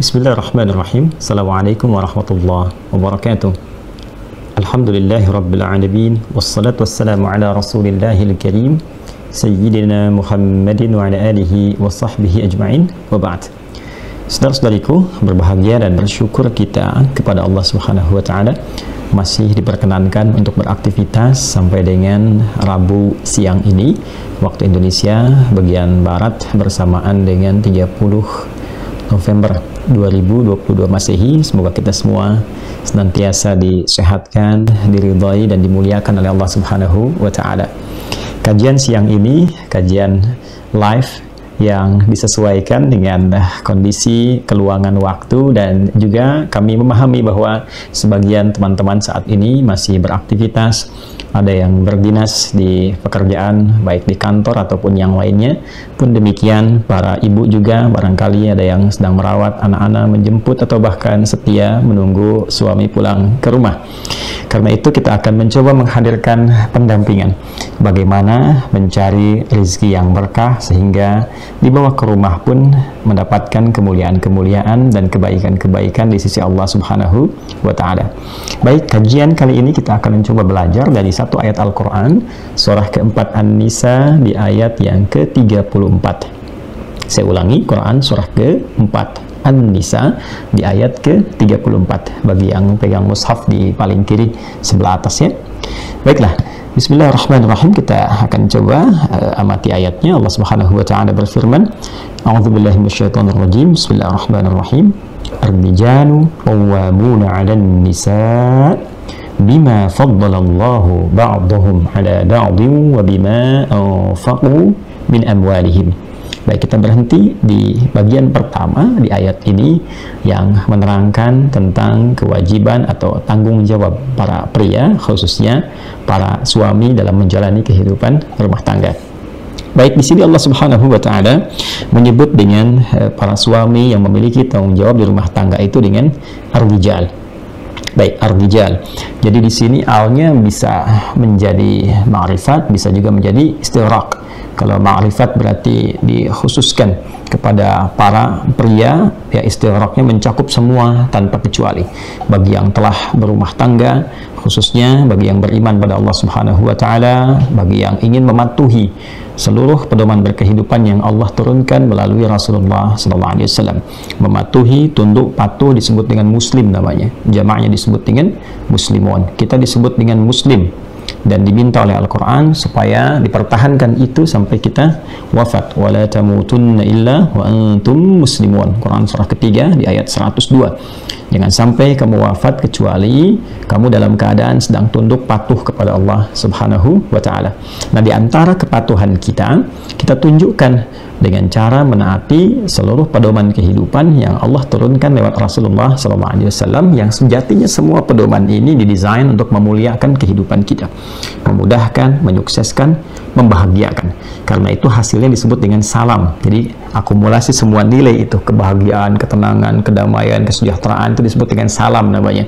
Bismillahirrahmanirrahim. Assalamualaikum warahmatullahi wabarakatuh. Alhamdulillahi rabbil alamin. Wassalatu wassalamu ala rasulillahil karim Sayyidina Muhammadin wa ala alihi wa sahbihi ajma'in. Wa ba'd. Saudara-saudariku, berbahagia dan bersyukur kita kepada Allah Subhanahu wa ta'ala masih diperkenankan untuk beraktivitas sampai dengan Rabu siang ini waktu Indonesia bagian Barat bersamaan dengan 30 November 2022 Masehi. Semoga kita semua senantiasa disehatkan, diridhai dan dimuliakan oleh Allah Subhanahu wa ta'ala. Kajian siang ini kajian live yang disesuaikan dengan kondisi keluangan waktu, dan juga kami memahami bahwa sebagian teman-teman saat ini masih beraktivitas, ada yang berdinas di pekerjaan baik di kantor ataupun yang lainnya. Pun demikian para ibu juga barangkali ada yang sedang merawat anak-anak, menjemput atau bahkan setia menunggu suami pulang ke rumah. Karena itu kita akan mencoba menghadirkan pendampingan bagaimana mencari rezeki yang berkah sehingga dibawa ke rumah pun mendapatkan kemuliaan-kemuliaan dan kebaikan-kebaikan di sisi Allah Subhanahu wa ta'ala. Baik, kajian kali ini kita akan mencoba belajar dari satu ayat Al-Quran, surah keempat An-Nisa di ayat yang ke-34. Saya ulangi, Quran surah keempat An-Nisa di ayat ke-34 bagi yang pegang mushaf di paling kiri sebelah atas ya. Baiklah, bismillahirrahmanirrahim, kita akan coba amati ayatnya. Allah Subhanahu wa ta'ala berfirman, a'udzubillahi minasyaitonirrajim, bismillahirrahmanirrahim. Ar-rijalu qawwamuna 'alan nisa bima faddalallahu ba'dahum 'ala ba'din wa bima anfaqu min amwalihim. Baik, kita berhenti di bagian pertama di ayat ini yang menerangkan tentang kewajiban atau tanggung jawab para pria, khususnya para suami dalam menjalani kehidupan rumah tangga. Baik, di sini Allah Subhanahu wa ta'ala menyebut dengan para suami yang memiliki tanggung jawab di rumah tangga itu dengan ar-rijal. Baik, ar-rijal. Jadi di sini alnya bisa menjadi ma'rifat, bisa juga menjadi istighraq. Kalau ma'rifat berarti dikhususkan kepada para pria, ya istighraqnya mencakup semua tanpa kecuali. Bagi yang telah berumah tangga, khususnya bagi yang beriman pada Allah Subhanahu wa ta'ala, bagi yang ingin mematuhi seluruh pedoman berkehidupan yang Allah turunkan melalui Rasulullah SAW. Mematuhi, tunduk, patuh disebut dengan muslim namanya. Jamaknya disebut dengan muslimun. Kita disebut dengan muslim. Dan diminta oleh Al-Quran supaya dipertahankan itu sampai kita wafat. وَلَا تَمُوتُنَّ إِلَّا وَأَنْتُمْ مُسْلِمُونَ. Quran surah ketiga di ayat 102. Jangan sampai kamu wafat kecuali kamu dalam keadaan sedang tunduk patuh kepada Allah Subhanahu wa ta'ala. Nah, di antara kepatuhan kita tunjukkan dengan cara menaati seluruh pedoman kehidupan yang Allah turunkan lewat Rasulullah SAW, yang sejatinya semua pedoman ini didesain untuk memuliakan kehidupan kita, memudahkan, menyukseskan, membahagiakan. Karena itu hasilnya disebut dengan salam. Jadi akumulasi semua nilai itu, kebahagiaan, ketenangan, kedamaian, kesejahteraan, itu disebut dengan salam namanya.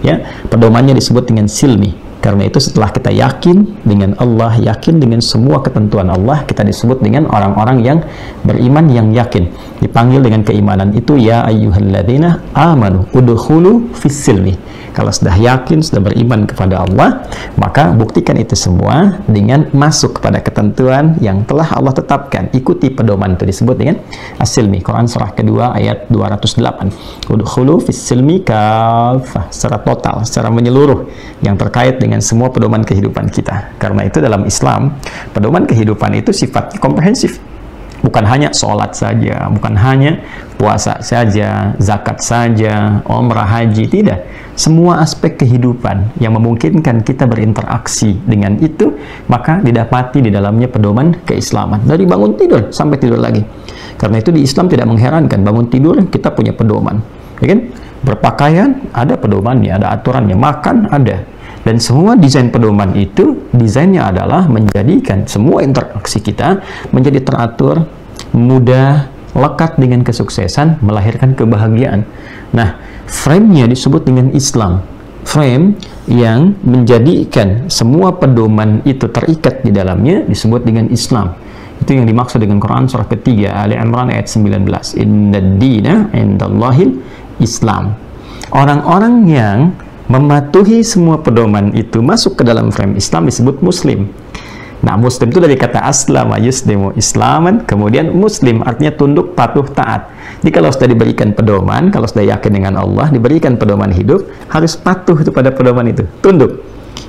Ya, pedomannya disebut dengan silmi. Karena itu setelah kita yakin dengan Allah, yakin dengan semua ketentuan Allah, kita disebut dengan orang-orang yang beriman, yang yakin. Dipanggil dengan keimanan itu, ya ayyuhalladzina amanu udkhulu fis silmi. Kalau sudah yakin, sudah beriman kepada Allah, maka buktikan itu semua dengan masuk kepada ketentuan yang telah Allah tetapkan. Ikuti pedoman itu, disebut dengan as-silmi. Quran surah kedua ayat 208. Udkhulu fis silmi kafah, secara total, secara menyeluruh, yang terkait dengan semua pedoman kehidupan kita. Karena itu dalam Islam, pedoman kehidupan itu sifatnya komprehensif. Bukan hanya sholat saja, bukan hanya puasa saja, zakat saja, umrah, haji, tidak. Semua aspek kehidupan yang memungkinkan kita berinteraksi dengan itu, maka didapati di dalamnya pedoman keislaman. Dari bangun tidur sampai tidur lagi. Karena itu di Islam tidak mengherankan, bangun tidur kita punya pedoman. Ya kan? Berpakaian ada pedomannya, ada aturannya, makan ada. Dan semua desain pedoman itu, desainnya adalah menjadikan semua interaksi kita menjadi teratur, mudah, lekat dengan kesuksesan, melahirkan kebahagiaan. Nah, frame-nya disebut dengan Islam. Frame yang menjadikan semua pedoman itu terikat di dalamnya disebut dengan Islam. Itu yang dimaksud dengan Quran surah ketiga Ali Imran ayat 19. Innad dina indallahil Islam. Orang-orang yang mematuhi semua pedoman itu masuk ke dalam frame Islam disebut muslim. Nah, muslim itu dari kata aslama yuslimu islaman, kemudian muslim artinya tunduk, patuh, taat. Jadi kalau sudah diberikan pedoman, kalau sudah yakin dengan Allah, diberikan pedoman hidup, harus patuh itu pada pedoman itu, tunduk.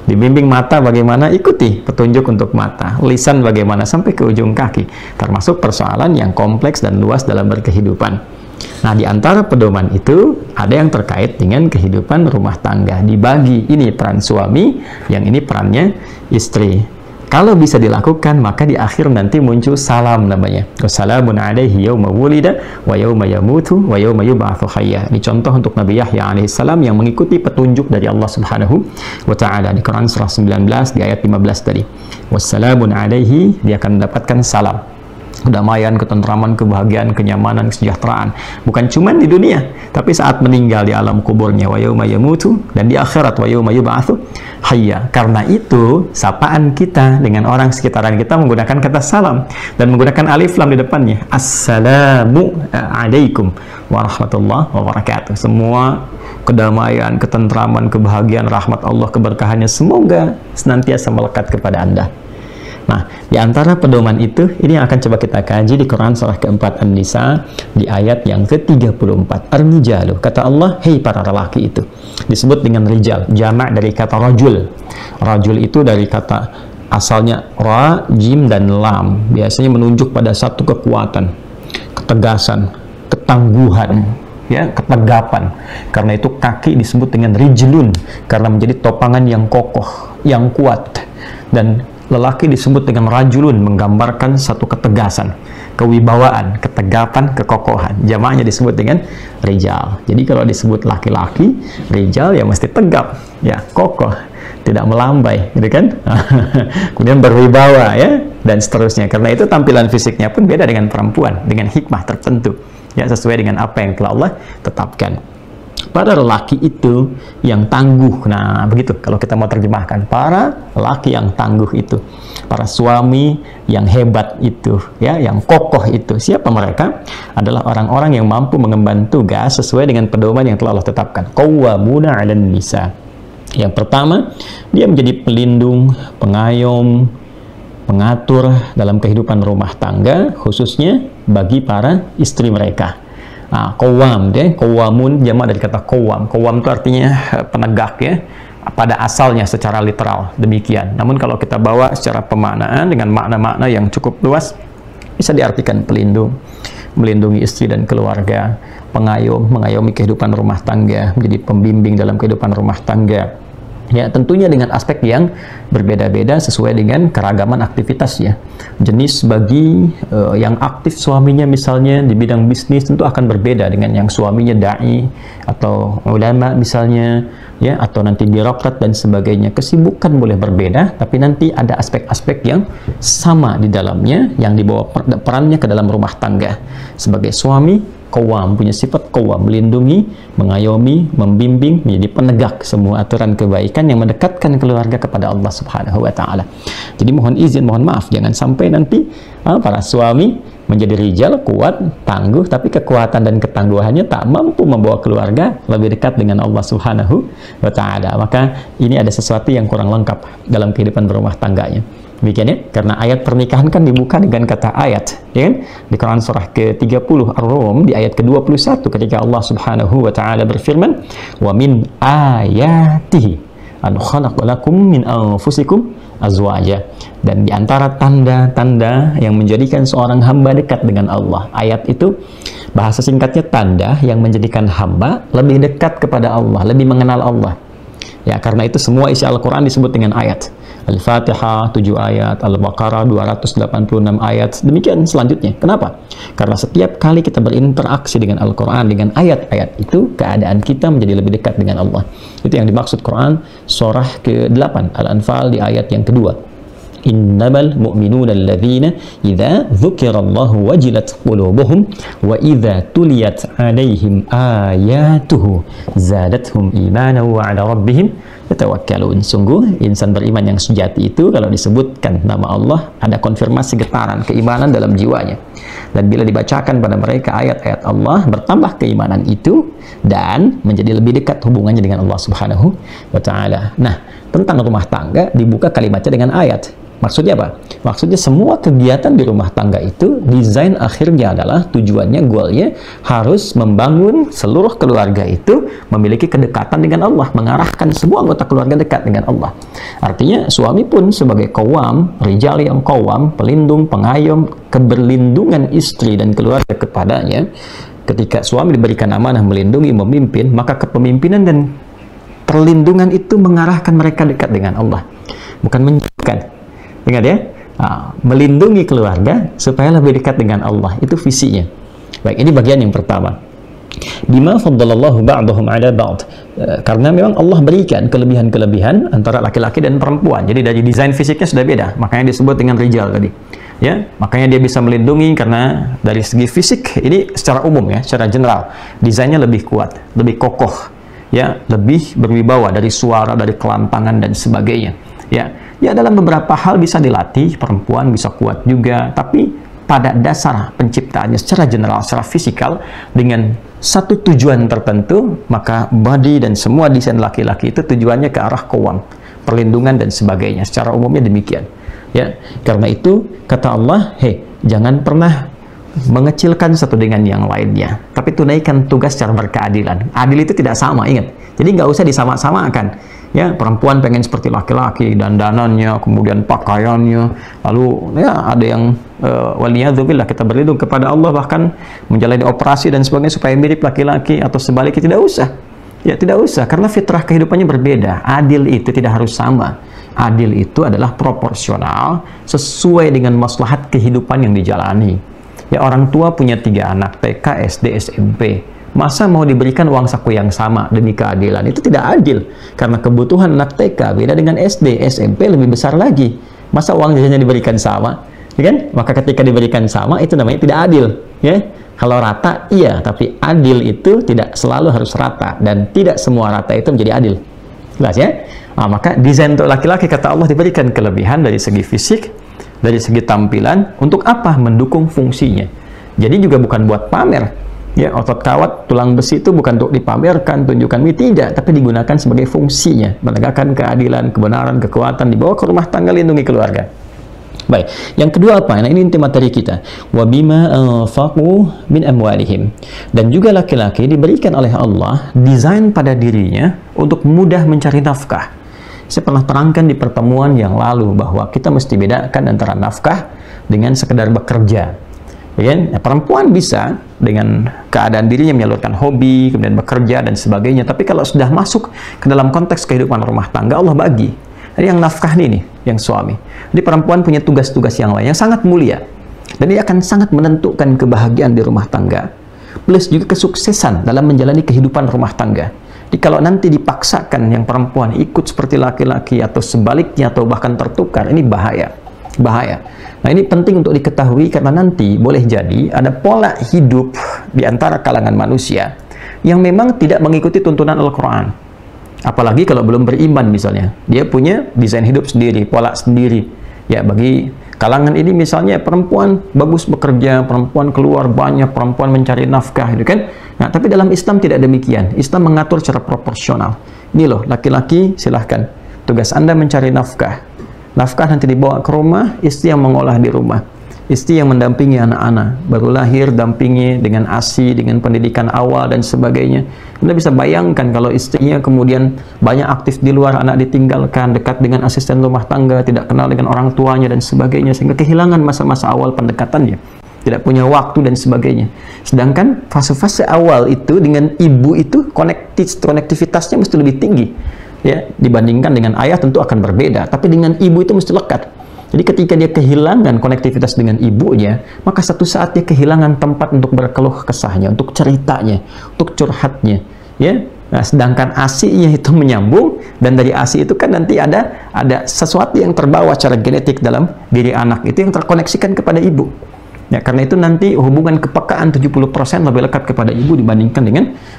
Dibimbing mata bagaimana, ikuti petunjuk untuk mata. Lisan bagaimana, sampai ke ujung kaki. Termasuk persoalan yang kompleks dan luas dalam berkehidupan. Nah, di antara pedoman itu ada yang terkait dengan kehidupan rumah tangga. Dibagi, ini peran suami, yang ini perannya istri. Kalau bisa dilakukan, maka di akhir nanti muncul salam namanya. Wassalamun alaihi yawma wulida wa yawma yamutu wa yawma yub'atsu hayya. Ini contoh untuk Nabi Yahya alaihissalam yang mengikuti petunjuk dari Allah Subhanahu wa taala di Quran surah 19 di ayat 15 tadi. Wassalamun alaihi, dia akan mendapatkan salam. Kedamaian, ketentraman, kebahagiaan, kenyamanan, kesejahteraan. Bukan cuma di dunia, tapi saat meninggal di alam kuburnya, wa yauma yamutu, dan di akhirat wa yauma yub'atsu hayya. Karena itu, sapaan kita dengan orang sekitaran kita menggunakan kata salam dan menggunakan alif lam di depannya. Assalamu alaikum warahmatullahi wabarakatuh. Semua kedamaian, ketentraman, kebahagiaan, rahmat Allah, keberkahannya semoga senantiasa melekat kepada Anda. Nah, di antara pedoman itu, ini yang akan coba kita kaji di Quran surah keempat An-Nisa di ayat yang ke-34. Ar-rijalu, kata Allah, hei para lelaki itu. Disebut dengan rijal, jamak dari kata rajul. Rajul itu dari kata asalnya ra, jim, dan lam. Biasanya menunjuk pada satu kekuatan, ketegasan, ketangguhan, ya, ketegapan. Karena itu kaki disebut dengan rijlun, karena menjadi topangan yang kokoh, yang kuat. Dan lelaki disebut dengan rajulun, menggambarkan satu ketegasan, kewibawaan, ketegapan, kekokohan. Jamaknya disebut dengan rijal. Jadi kalau disebut laki-laki, rijal ya mesti tegap, ya, kokoh, tidak melambai, gitu kan? Kemudian berwibawa, ya, dan seterusnya. Karena itu tampilan fisiknya pun beda dengan perempuan, dengan hikmah tertentu, ya, sesuai dengan apa yang telah Allah tetapkan. Para lelaki itu yang tangguh. Nah, begitu kalau kita mau terjemahkan, para lelaki yang tangguh itu, para suami yang hebat itu, ya, yang kokoh itu. Siapa mereka? Adalah orang-orang yang mampu mengemban tugas sesuai dengan pedoman yang telah Allah tetapkan. Qawwamuna 'alan nisa. Yang pertama, dia menjadi pelindung, pengayom, pengatur dalam kehidupan rumah tangga, khususnya bagi para istri mereka. Nah, qawwam, deh, qawwamun jamak dari kata qawwam. Qawwam itu artinya penegak, ya, pada asalnya secara literal demikian. Namun kalau kita bawa secara pemaknaan dengan makna-makna yang cukup luas, bisa diartikan pelindung, melindungi istri dan keluarga, pengayom, mengayomi kehidupan rumah tangga, menjadi pembimbing dalam kehidupan rumah tangga. Ya, tentunya dengan aspek yang berbeda-beda sesuai dengan keragaman aktivitasnya. Jenis bagi yang aktif suaminya misalnya di bidang bisnis tentu akan berbeda dengan yang suaminya dai atau ulama misalnya, ya, atau nanti birokrat dan sebagainya. Kesibukan boleh berbeda, tapi nanti ada aspek-aspek yang sama di dalamnya yang dibawa perannya ke dalam rumah tangga. Sebagai suami, qawwam, punya sifat qawwam, melindungi, mengayomi, membimbing, menjadi penegak semua aturan kebaikan yang mendekatkan keluarga kepada Allah Subhanahu wa taala. Jadi mohon izin, mohon maaf, jangan sampai nanti para suami menjadi rijal, kuat, tangguh, tapi kekuatan dan ketangguhannya tak mampu membawa keluarga lebih dekat dengan Allah Subhanahu wa taala. Maka ini ada sesuatu yang kurang lengkap dalam kehidupan berumah tangganya. Demikian, ya, karena ayat pernikahan kan dibuka dengan kata ayat, ya kan? Di Quran surah ke-30 Ar-Rum di ayat ke-21 ketika Allah Subhanahu wa taala berfirman, "Wa min ayatihi an khalaqa lakum min anfusikum azwaja." Dan di antara tanda-tanda yang menjadikan seorang hamba dekat dengan Allah. Ayat itu bahasa singkatnya tanda yang menjadikan hamba lebih dekat kepada Allah, lebih mengenal Allah. Ya, karena itu semua isi Al-Quran disebut dengan ayat. Al-Fatihah 7 ayat, Al-Baqarah 286 ayat, demikian selanjutnya. Kenapa? Karena setiap kali kita berinteraksi dengan Al-Quran, dengan ayat-ayat itu, keadaan kita menjadi lebih dekat dengan Allah. Itu yang dimaksud Quran surah ke-8 Al-Anfal di ayat yang kedua. Innamal mu'minuna alladzina idza dzukirallahu wajilat qulubuhum wa idza tuliyat 'alaihim ayatuhu zadatuhum imanan wa 'ala rabbihim yatawakkalun. Sungguh insan beriman yang sejati itu kalau disebutkan nama Allah ada konfirmasi getaran keimanan dalam jiwanya. Dan bila dibacakan pada mereka ayat-ayat Allah, bertambah keimanan itu dan menjadi lebih dekat hubungannya dengan Allah Subhanahu wa taala. Nah, tentang rumah tangga dibuka kalimatnya dengan ayat. Maksudnya apa? Maksudnya semua kegiatan di rumah tangga itu desain akhirnya adalah tujuannya, goalnya harus membangun seluruh keluarga itu memiliki kedekatan dengan Allah, mengarahkan semua anggota keluarga dekat dengan Allah. Artinya suami pun sebagai qawwam, rijal yang qawwam, pelindung, pengayom, keberlindungan istri dan keluarga kepadanya. Ketika suami diberikan amanah melindungi, memimpin, maka kepemimpinan dan perlindungan itu mengarahkan mereka dekat dengan Allah, bukan menjauhkan. Ingat ya, melindungi keluarga supaya lebih dekat dengan Allah, itu visinya. Baik, ini bagian yang pertama. Bima faddalallahu ba'dahum 'ala ba'd. Karena memang Allah berikan kelebihan-kelebihan antara laki-laki dan perempuan. Jadi dari desain fisiknya sudah beda, makanya disebut dengan rijal tadi. Ya, makanya dia bisa melindungi karena dari segi fisik ini secara umum ya, secara general, desainnya lebih kuat, lebih kokoh, ya, lebih berwibawa dari suara, dari kelantangan dan sebagainya. Ya, dalam beberapa hal bisa dilatih, perempuan bisa kuat juga, tapi pada dasar penciptaannya secara general, secara fisikal, dengan satu tujuan tertentu, maka body dan semua desain laki-laki itu tujuannya ke arah qawwam, perlindungan dan sebagainya. Secara umumnya demikian. Ya, karena itu kata Allah, jangan pernah mengecilkan satu dengan yang lainnya, tapi tunaikan tugas secara berkeadilan. Adil itu tidak sama, ingat. Jadi nggak usah disama-samakan. Ya, perempuan pengen seperti laki-laki, dandanannya, kemudian pakaiannya, lalu ya ada yang waliyadzubillah, kita berlindung kepada Allah bahkan menjalani operasi dan sebagainya supaya mirip laki-laki atau sebaliknya. Tidak usah. Ya, tidak usah, karena fitrah kehidupannya berbeda. Adil itu tidak harus sama. Adil itu adalah proporsional sesuai dengan maslahat kehidupan yang dijalani. Ya, orang tua punya 3 anak, TK, SD, SMP. Masa mau diberikan uang saku yang sama demi keadilan? Itu tidak adil. Karena kebutuhan anak TK beda dengan SD, SMP lebih besar lagi. Masa uang jajannya diberikan sama? Ya kan? Maka ketika diberikan sama, itu namanya tidak adil. Ya? Kalau rata, iya. Tapi adil itu tidak selalu harus rata. Dan tidak semua rata itu menjadi adil. Jelas ya? Nah, maka desain untuk laki-laki, kata Allah, diberikan kelebihan dari segi fisik, dari segi tampilan. Untuk apa? Mendukung fungsinya. Jadi juga bukan buat pamer. Ya, otot kawat, tulang besi itu bukan untuk dipamerkan, tunjukkan, tidak, tapi digunakan sebagai fungsinya, menegakkan keadilan, kebenaran, kekuatan, dibawa ke rumah tangga, lindungi keluarga. Baik, yang kedua apa? Nah, ini inti materi kita. Wa bima anfaqu min amwalihim. Dan juga laki-laki diberikan oleh Allah desain pada dirinya untuk mudah mencari nafkah. Saya pernah terangkan di pertemuan yang lalu bahwa kita mesti bedakan antara nafkah dengan sekedar bekerja. Ya, perempuan bisa dengan keadaan dirinya menyalurkan hobi, kemudian bekerja dan sebagainya. Tapi kalau sudah masuk ke dalam konteks kehidupan rumah tangga, Allah bagi. Jadi yang nafkah ini, yang suami. Jadi perempuan punya tugas-tugas yang lain yang sangat mulia. Dan dia akan sangat menentukan kebahagiaan di rumah tangga. Plus juga kesuksesan dalam menjalani kehidupan rumah tangga. Jadi kalau nanti dipaksakan yang perempuan ikut seperti laki-laki atau sebaliknya atau bahkan tertukar, ini bahaya. Bahaya. Nah, ini penting untuk diketahui karena nanti boleh jadi ada pola hidup di antara kalangan manusia yang memang tidak mengikuti tuntunan Al-Quran. Apalagi kalau belum beriman misalnya. Dia punya desain hidup sendiri, pola sendiri. Ya, bagi kalangan ini misalnya perempuan bagus bekerja, perempuan keluar banyak, perempuan mencari nafkah, gitu kan. Nah, tapi dalam Islam tidak demikian. Islam mengatur secara proporsional. Ini loh, laki-laki silahkan. Tugas Anda mencari nafkah. Nafkah nanti dibawa ke rumah, istri yang mengolah di rumah. Istri yang mendampingi anak-anak. Baru lahir, dampingi dengan ASI, dengan pendidikan awal dan sebagainya. Anda bisa bayangkan kalau istrinya kemudian banyak aktif di luar, anak ditinggalkan, dekat dengan asisten rumah tangga, tidak kenal dengan orang tuanya dan sebagainya, sehingga kehilangan masa-masa awal pendekatannya. Tidak punya waktu dan sebagainya. Sedangkan fase-fase awal itu dengan ibu itu konektivitasnya mesti lebih tinggi. Ya, dibandingkan dengan ayah tentu akan berbeda, tapi dengan ibu itu mesti lekat. Jadi ketika dia kehilangan konektivitas dengan ibunya, maka satu saat dia kehilangan tempat untuk berkeluh kesahnya, untuk ceritanya, untuk curhatnya. Ya, nah, sedangkan ASI-nya itu menyambung, dan dari ASI itu kan nanti ada sesuatu yang terbawa secara genetik dalam diri anak itu yang terkoneksikan kepada ibu. Ya, karena itu nanti hubungan kepekaan 70% lebih lekat kepada ibu dibandingkan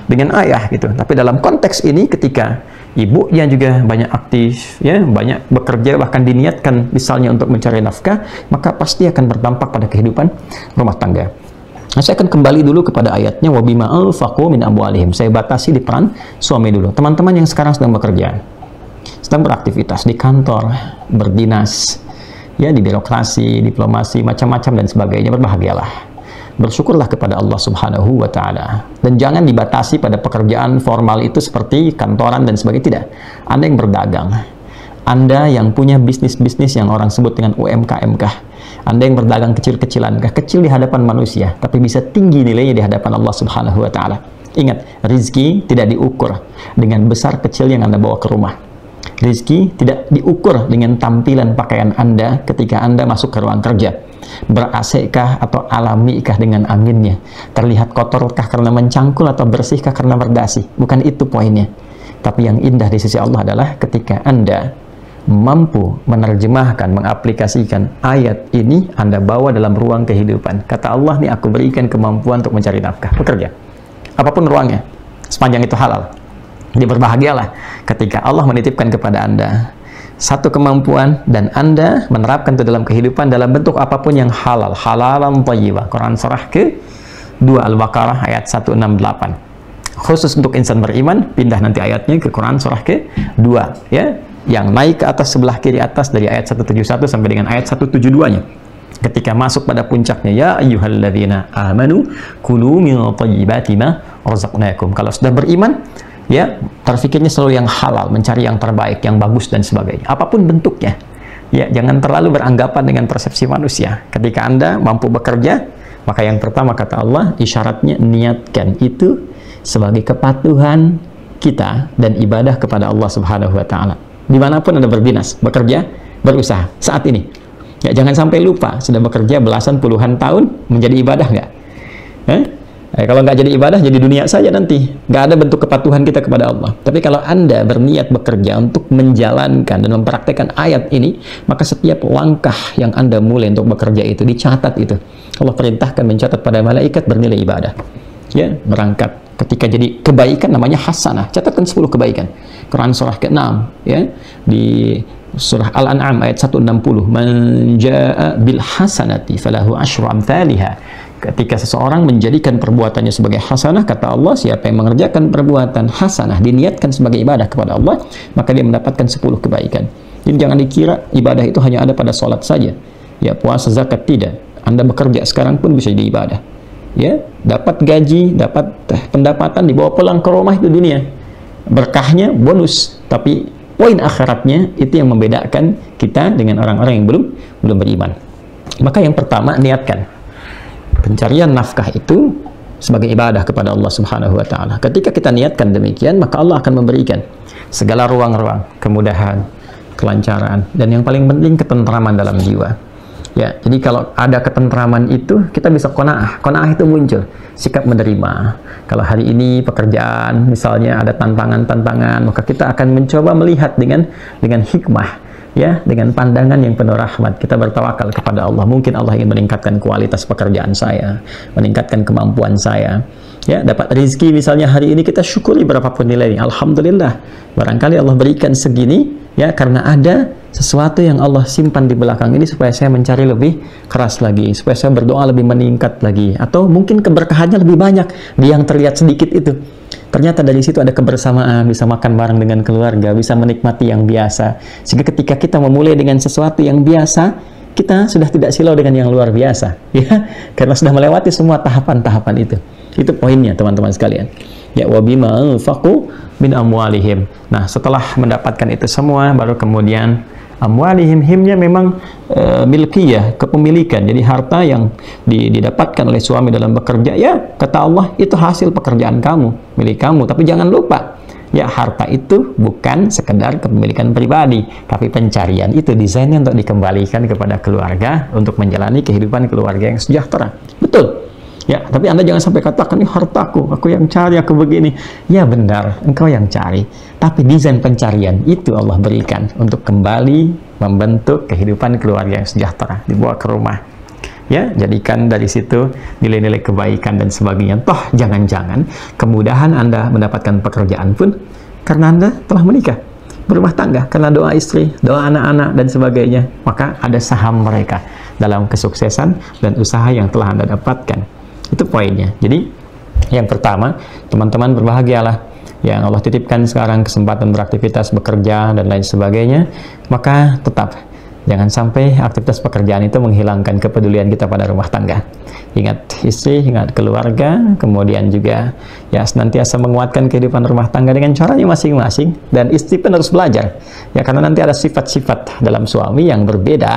dengan ayah gitu. Tapi dalam konteks ini ketika ibunya juga banyak aktif, ya, banyak bekerja, bahkan diniatkan misalnya untuk mencari nafkah, maka pasti akan berdampak pada kehidupan rumah tangga. Nah, saya akan kembali dulu kepada ayatnya wabima anfaqu min amwalihim. Saya batasi di peran suami dulu. Teman-teman yang sekarang sedang bekerja, sedang beraktivitas di kantor, berdinas, ya, di birokrasi, diplomasi, macam-macam dan sebagainya, berbahagialah. Bersyukurlah kepada Allah Subhanahu wa Ta'ala, dan jangan dibatasi pada pekerjaan formal itu seperti kantoran dan sebagainya. Tidak. Anda yang berdagang, Anda yang punya bisnis-bisnis yang orang sebut dengan UMKM kah, Anda yang berdagang kecil-kecilan kah, kecil di hadapan manusia tapi bisa tinggi nilainya di hadapan Allah Subhanahu wa Ta'ala. Ingat, rizki tidak diukur dengan besar kecil yang Anda bawa ke rumah. Rizki tidak diukur dengan tampilan pakaian Anda ketika Anda masuk ke ruang kerja. Ber-AC-kah atau alami-kah dengan anginnya? Terlihat kotorkah karena mencangkul atau bersihkah karena berdasi? Bukan itu poinnya. Tapi yang indah di sisi Allah adalah ketika Anda mampu menerjemahkan, mengaplikasikan ayat ini, Anda bawa dalam ruang kehidupan. Kata Allah, nih aku berikan kemampuan untuk mencari nafkah, bekerja. Apapun ruangnya, sepanjang itu halal. Dia berbahagialah ketika Allah menitipkan kepada Anda satu kemampuan dan Anda menerapkan itu dalam kehidupan dalam bentuk apapun yang halal, halalan thayyibah. Quran surah ke-2 Al-Baqarah ayat 168. Khusus untuk insan beriman, pindah nanti ayatnya ke Quran surah ke-2, ya, yang naik ke atas sebelah kiri atas dari ayat 171 sampai dengan ayat 172-nya. Ketika masuk pada puncaknya, ya ayyuhalladzina amanu kulu min thayyibati ma razaqnakum. Kalau sudah beriman, ya, terfikirnya selalu yang halal, mencari yang terbaik, yang bagus dan sebagainya, apapun bentuknya. Ya, jangan terlalu beranggapan dengan persepsi manusia. Ketika Anda mampu bekerja, maka yang pertama kata Allah, isyaratnya niatkan itu sebagai kepatuhan kita dan ibadah kepada Allah Subhanahu wa Ta'ala. Dimanapun Anda berdinas, bekerja, berusaha saat ini. Ya, jangan sampai lupa sudah bekerja belasan puluhan tahun, menjadi ibadah nggak? Kalau nggak jadi ibadah, jadi dunia saja nanti. Nggak ada bentuk kepatuhan kita kepada Allah. Tapi kalau Anda berniat bekerja untuk menjalankan dan mempraktekkan ayat ini, maka setiap langkah yang Anda mulai untuk bekerja itu dicatat itu. Allah perintahkan mencatat pada malaikat bernilai ibadah. Ya, berangkat. Ketika jadi kebaikan namanya hasanah. Catatkan 10 kebaikan. Quran surah ke-6, ya, di surah Al-An'am ayat 160. Man jaa'a bil hasanati falahu asyru amthaliha. Ketika seseorang menjadikan perbuatannya sebagai hasanah, kata Allah, siapa yang mengerjakan perbuatan hasanah, diniatkan sebagai ibadah kepada Allah, maka dia mendapatkan 10 kebaikan. Jadi jangan dikira ibadah itu hanya ada pada sholat saja. Ya, puasa, zakat, tidak. Anda bekerja sekarang pun bisa jadi ibadah. Ya, dapat gaji, dapat pendapatan, dibawa pulang ke rumah, itu dunia. Berkahnya bonus, tapi poin akhiratnya itu yang membedakan kita dengan orang-orang yang belum beriman. Maka yang pertama, niatkan pencarian nafkah itu sebagai ibadah kepada Allah Subhanahu wa Ta'ala. Ketika kita niatkan demikian, maka Allah akan memberikan segala ruang-ruang kemudahan, kelancaran, dan yang paling penting ketentraman dalam jiwa. Ya, jadi kalau ada ketentraman itu, kita bisa qanaah. Qanaah itu muncul sikap menerima. Kalau hari ini pekerjaan misalnya ada tantangan-tantangan, maka kita akan mencoba melihat dengan hikmah, ya, dengan pandangan yang penuh rahmat. Kita bertawakal kepada Allah. Mungkin Allah ingin meningkatkan kualitas pekerjaan saya, meningkatkan kemampuan saya. Ya, dapat rezeki misalnya hari ini, kita syukuri berapapun nilainya. Alhamdulillah. Barangkali Allah berikan segini, ya, karena ada sesuatu yang Allah simpan di belakang ini supaya saya mencari lebih keras lagi, supaya saya berdoa lebih meningkat lagi, atau mungkin keberkahannya lebih banyak di yang terlihat sedikit itu. Ternyata dari situ ada kebersamaan, bisa makan bareng dengan keluarga, bisa menikmati yang biasa. Sehingga ketika kita memulai dengan sesuatu yang biasa, kita sudah tidak silau dengan yang luar biasa, ya, karena sudah melewati semua tahapan-tahapan itu. Itu poinnya, teman-teman sekalian. Ya, wabima anfaqu min amwalihim. Nah, setelah mendapatkan itu semua, baru kemudian amwalihim, himnya memang milkiyah, kepemilikan. Jadi harta yang didapatkan oleh suami dalam bekerja, ya, kata Allah, itu hasil pekerjaan kamu, milik kamu. Tapi jangan lupa, ya, harta itu bukan sekedar kepemilikan pribadi, tapi pencarian itu desainnya untuk dikembalikan kepada keluarga, untuk menjalani kehidupan keluarga yang sejahtera. Betul. Ya, tapi Anda jangan sampai katakan, ini hartaku, aku yang cari, aku begini. Ya benar, engkau yang cari. Tapi desain pencarian itu Allah berikan untuk kembali membentuk kehidupan keluarga yang sejahtera, dibawa ke rumah. Ya, jadikan dari situ nilai-nilai kebaikan dan sebagainya. Toh jangan-jangan kemudahan Anda mendapatkan pekerjaan pun karena Anda telah menikah, berumah tangga, karena doa istri, doa anak-anak, dan sebagainya. Maka ada saham mereka dalam kesuksesan dan usaha yang telah Anda dapatkan. Itu poinnya. Jadi, yang pertama, teman-teman berbahagialah yang Allah titipkan sekarang kesempatan beraktivitas, bekerja, dan lain sebagainya. Maka tetap jangan sampai aktivitas pekerjaan itu menghilangkan kepedulian kita pada rumah tangga. Ingat istri, ingat keluarga, kemudian juga ya senantiasa menguatkan kehidupan rumah tangga dengan caranya masing-masing. Dan istri pun harus belajar, ya, karena nanti ada sifat-sifat dalam suami yang berbeda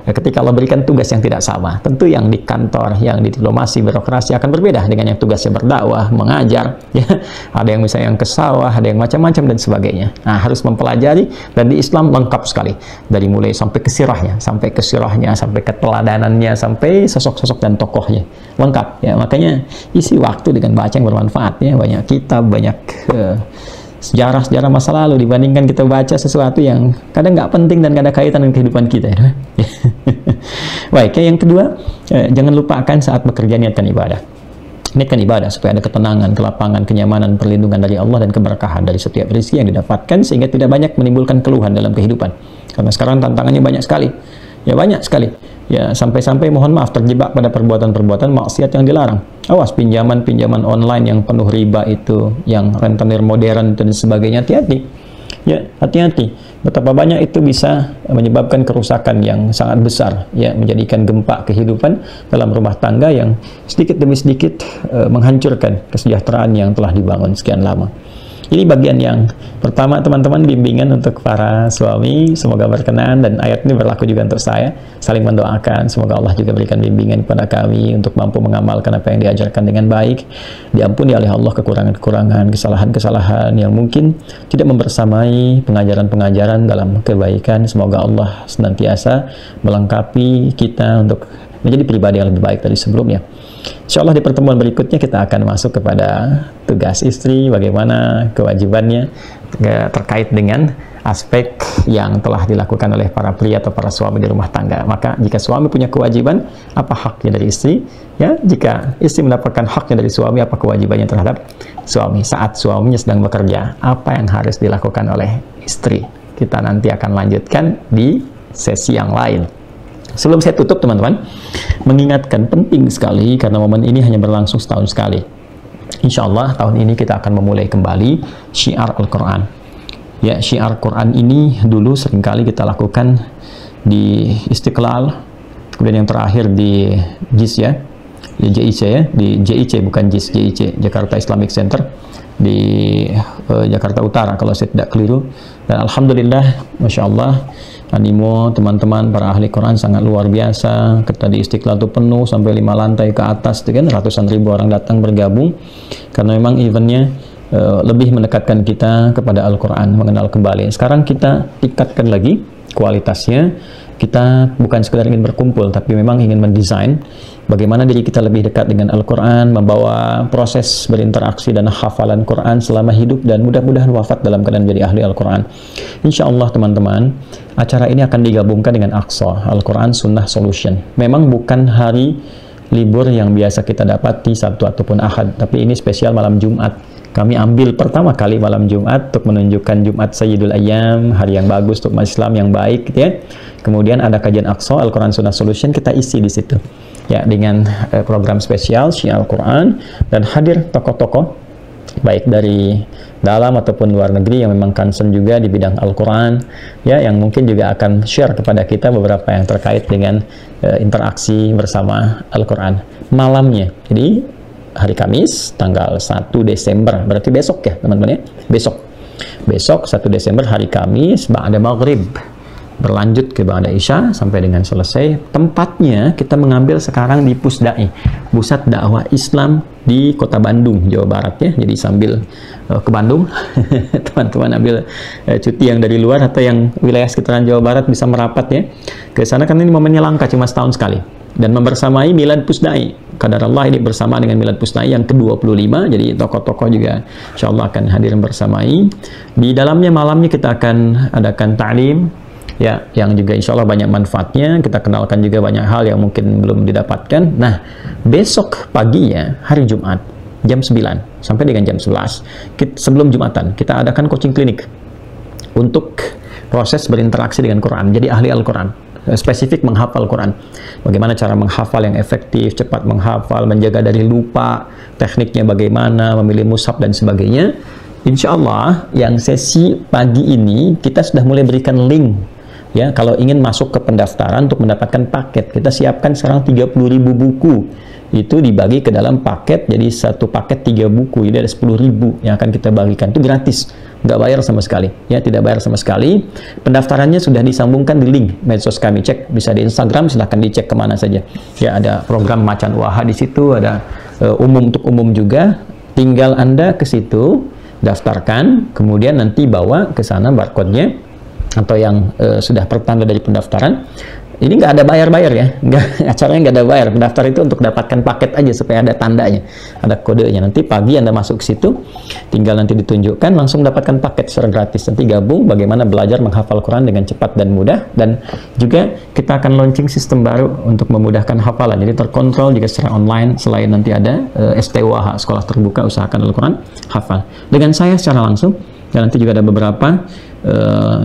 ya, ketika Allah berikan tugas yang tidak sama. Tentu yang di kantor, yang di diplomasi, birokrasi akan berbeda dengan yang tugasnya berdakwah, mengajar, ya. Ada yang misalnya yang ke sawah, ada yang macam-macam dan sebagainya. Nah, harus mempelajari, dan di Islam lengkap sekali. Dari mulai sampai ke sirahnya, sampai keteladanannya, sampai sosok-sosok dan tokohnya. Lengkap, ya. Makanya isi waktu dengan baca yang bermanfaat, ya. Banyak kitab, banyak sejarah-sejarah masa lalu dibandingkan kita baca sesuatu yang kadang nggak penting dan nggak ada kaitan dengan kehidupan kita, ya. Baik, ya, yang kedua, jangan lupakan saat bekerja niatkan ibadah. Niatkan ibadah supaya ada ketenangan, kelapangan, kenyamanan, perlindungan dari Allah dan keberkahan dari setiap rezeki yang didapatkan, sehingga tidak banyak menimbulkan keluhan dalam kehidupan. Karena sekarang tantangannya banyak sekali, ya, banyak sekali, ya, sampai-sampai mohon maaf terjebak pada perbuatan-perbuatan maksiat yang dilarang. Awas pinjaman-pinjaman online yang penuh riba itu, yang rentenir modern dan sebagainya. Hati-hati, ya, hati-hati. Betapa banyak itu bisa menyebabkan kerusakan yang sangat besar, ya, menjadikan gempa kehidupan dalam rumah tangga yang sedikit demi sedikit menghancurkan kesejahteraan yang telah dibangun sekian lama. Ini bagian yang pertama, teman-teman, bimbingan untuk para suami, semoga berkenan, dan ayat ini berlaku juga untuk saya. Saling mendoakan, semoga Allah juga berikan bimbingan kepada kami untuk mampu mengamalkan apa yang diajarkan dengan baik, diampuni oleh Allah kekurangan-kekurangan, kesalahan-kesalahan yang mungkin tidak membersamai pengajaran-pengajaran dalam kebaikan. Semoga Allah senantiasa melengkapi kita untuk menjadi pribadi yang lebih baik dari sebelumnya. Insya Allah di pertemuan berikutnya kita akan masuk kepada tugas istri, bagaimana kewajibannya terkait dengan aspek yang telah dilakukan oleh para pria atau para suami di rumah tangga. Maka jika suami punya kewajiban, apa haknya dari istri? Ya, jika istri mendapatkan haknya dari suami, apa kewajibannya terhadap suami? Saat suaminya sedang bekerja, apa yang harus dilakukan oleh istri? Kita nanti akan lanjutkan di sesi yang lain. Sebelum saya tutup, teman-teman, mengingatkan penting sekali karena momen ini hanya berlangsung setahun sekali. Insya Allah tahun ini kita akan memulai kembali syiar Al-Quran. Ya, syiar Quran ini dulu seringkali kita lakukan di Istiqlal, kemudian yang terakhir di JIS, ya, di JIC, ya, di JIC, bukan JIS, JIC, Jakarta Islamic Center di Jakarta Utara kalau saya tidak keliru. Dan alhamdulillah, masya Allah, animo teman-teman para ahli Quran sangat luar biasa. Kita di Istiqlal itu penuh sampai 5 lantai ke atas, kan, ratusan ribu orang datang bergabung karena memang eventnya lebih mendekatkan kita kepada Al-Quran, mengenal kembali. Sekarang kita tingkatkan lagi kualitasnya. Kita bukan sekedar ingin berkumpul, tapi memang ingin mendesain bagaimana diri kita lebih dekat dengan Al-Quran, membawa proses berinteraksi dan hafalan Quran selama hidup, dan mudah-mudahan wafat dalam keadaan menjadi ahli Al-Quran. Insya Allah, teman-teman, acara ini akan digabungkan dengan Aqsa, Al-Quran Sunnah Solution. Memang bukan hari libur yang biasa kita dapati Sabtu ataupun Ahad, tapi ini spesial malam Jumat. Kami ambil pertama kali malam Jumat untuk menunjukkan Jumat Sayyidul Ayyam, hari yang bagus untuk umat Islam yang baik, gitu, ya. Kemudian ada kajian Aqsa, Al-Quran Sunnah Solution, kita isi di situ, ya, dengan program spesial Syiar Al-Quran, dan hadir tokoh-tokoh baik dari dalam ataupun luar negeri yang memang concern juga di bidang Al-Quran, ya, yang mungkin juga akan share kepada kita beberapa yang terkait dengan interaksi bersama Al-Quran malamnya. Jadi hari Kamis tanggal 1 Desember, berarti besok, ya, teman-teman, ya, besok 1 Desember hari Kamis ba'da maghrib, berlanjut ke ba'da Isya sampai dengan selesai. Tempatnya kita mengambil sekarang di Pusdai, Pusat Dakwah Islam di Kota Bandung, Jawa Barat, ya. Jadi sambil ke Bandung, teman-teman ambil cuti yang dari luar atau yang wilayah sekitaran Jawa Barat bisa merapat, ya, ke sana, karena ini momennya langka, cuma setahun sekali, dan membersamai Milad Pusdai. Qadarullah ini bersama dengan Milad Pusdai yang ke-25, jadi tokoh-tokoh juga insya Allah akan hadir bersamai. Di dalamnya malamnya kita akan adakan ta'lim, ya, yang juga insya Allah banyak manfaatnya. Kita kenalkan juga banyak hal yang mungkin belum didapatkan. Nah, besok paginya hari Jumat, jam 9 sampai dengan jam 11. Sebelum Jumatan, kita adakan coaching klinik untuk proses berinteraksi dengan Quran, jadi ahli Al-Quran, spesifik menghafal Quran. Bagaimana cara menghafal yang efektif, cepat menghafal, menjaga dari lupa, tekniknya bagaimana, memilih mushaf dan sebagainya. Insya Allah yang sesi pagi ini kita sudah mulai berikan link. Ya, kalau ingin masuk ke pendaftaran untuk mendapatkan paket, kita siapkan sekarang 30.000 buku. Itu dibagi ke dalam paket, jadi satu paket 3 buku, jadi ada 10.000 yang akan kita bagikan. Itu gratis, nggak bayar sama sekali. Ya, tidak bayar sama sekali. Pendaftarannya sudah disambungkan di link medsos kami, cek bisa di Instagram, silahkan dicek kemana saja. Ya, ada program Macan Waha di situ, ada untuk umum juga. Tinggal Anda ke situ, daftarkan, kemudian nanti bawa ke sana barcode-nya atau yang sudah pertanda dari pendaftaran. Ini nggak ada bayar-bayar ya, acaranya nggak ada bayar. Pendaftar itu untuk dapatkan paket aja supaya ada tandanya, ada kodenya. Nanti pagi Anda masuk ke situ, tinggal nanti ditunjukkan, langsung dapatkan paket secara gratis. Nanti gabung bagaimana belajar menghafal Quran dengan cepat dan mudah. Dan juga kita akan launching sistem baru untuk memudahkan hafalan, jadi terkontrol juga secara online. Selain nanti ada STWH, Sekolah Terbuka Usahakan Al-Quran Hafal, dengan saya secara langsung. Dan nanti juga ada beberapa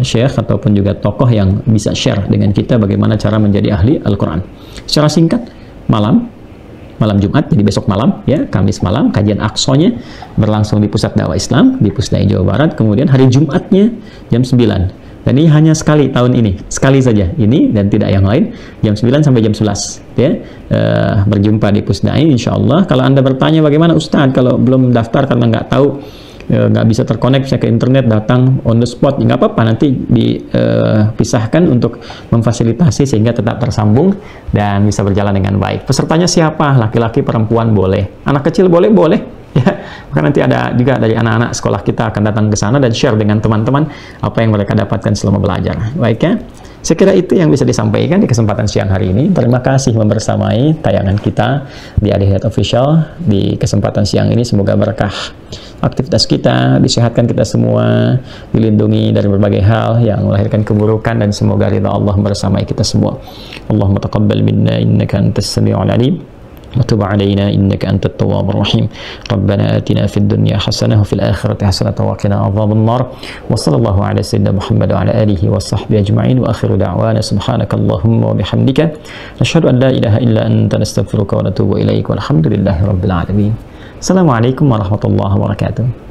syekh ataupun juga tokoh yang bisa share dengan kita bagaimana cara menjadi ahli Al-Quran. Secara singkat, malam Jumat, jadi besok malam, ya, Kamis malam, kajian Aqsonya berlangsung di Pusat Dakwah Islam di Pusdai Jawa Barat. Kemudian hari Jumatnya jam 9. Dan ini hanya sekali tahun ini, sekali saja ini dan tidak yang lain, jam 9 sampai jam 11. Ya, berjumpa di Pusdai, insya Allah. Kalau Anda bertanya bagaimana Ustadz kalau belum daftar karena nggak tahu, nggak bisa terkonek ke internet, datang on the spot, nggak apa-apa, nanti dipisahkan untuk memfasilitasi sehingga tetap tersambung dan bisa berjalan dengan baik. Pesertanya siapa? Laki-laki, perempuan boleh, anak kecil boleh ya. Maka nanti ada juga dari anak-anak sekolah kita akan datang ke sana dan share dengan teman-teman apa yang mereka dapatkan selama belajar. Baik ya, saya kira itu yang bisa disampaikan di kesempatan siang hari ini. Terima kasih membersamai tayangan kita di Ali Hidayat Official di kesempatan siang ini. Semoga berkah aktivitas kita, disehatkan kita semua, dilindungi dari berbagai hal yang melahirkan keburukan, dan semoga ridha Allah bersamai kita semua. Allahumma taqabbal minna innaka antas sami'ul alim wa tub 'alaina innaka antat tawwabur rahim. Rabbana atina fid dunya hasanah wa fil akhirati hasanah wa qina adzaban nar. Wa sallallahu ala sayyidina Muhammad wa ala alihi wa sahbihi ajma'in. Wa akhiru da'wana subhanakallahumma wa bihamdika nashhadu an la ilaha illa anta nastaghfiruka wa natubu ilaik. Walhamdulillahi rabbil alamin. Assalamualaikum warahmatullahi wabarakatuh.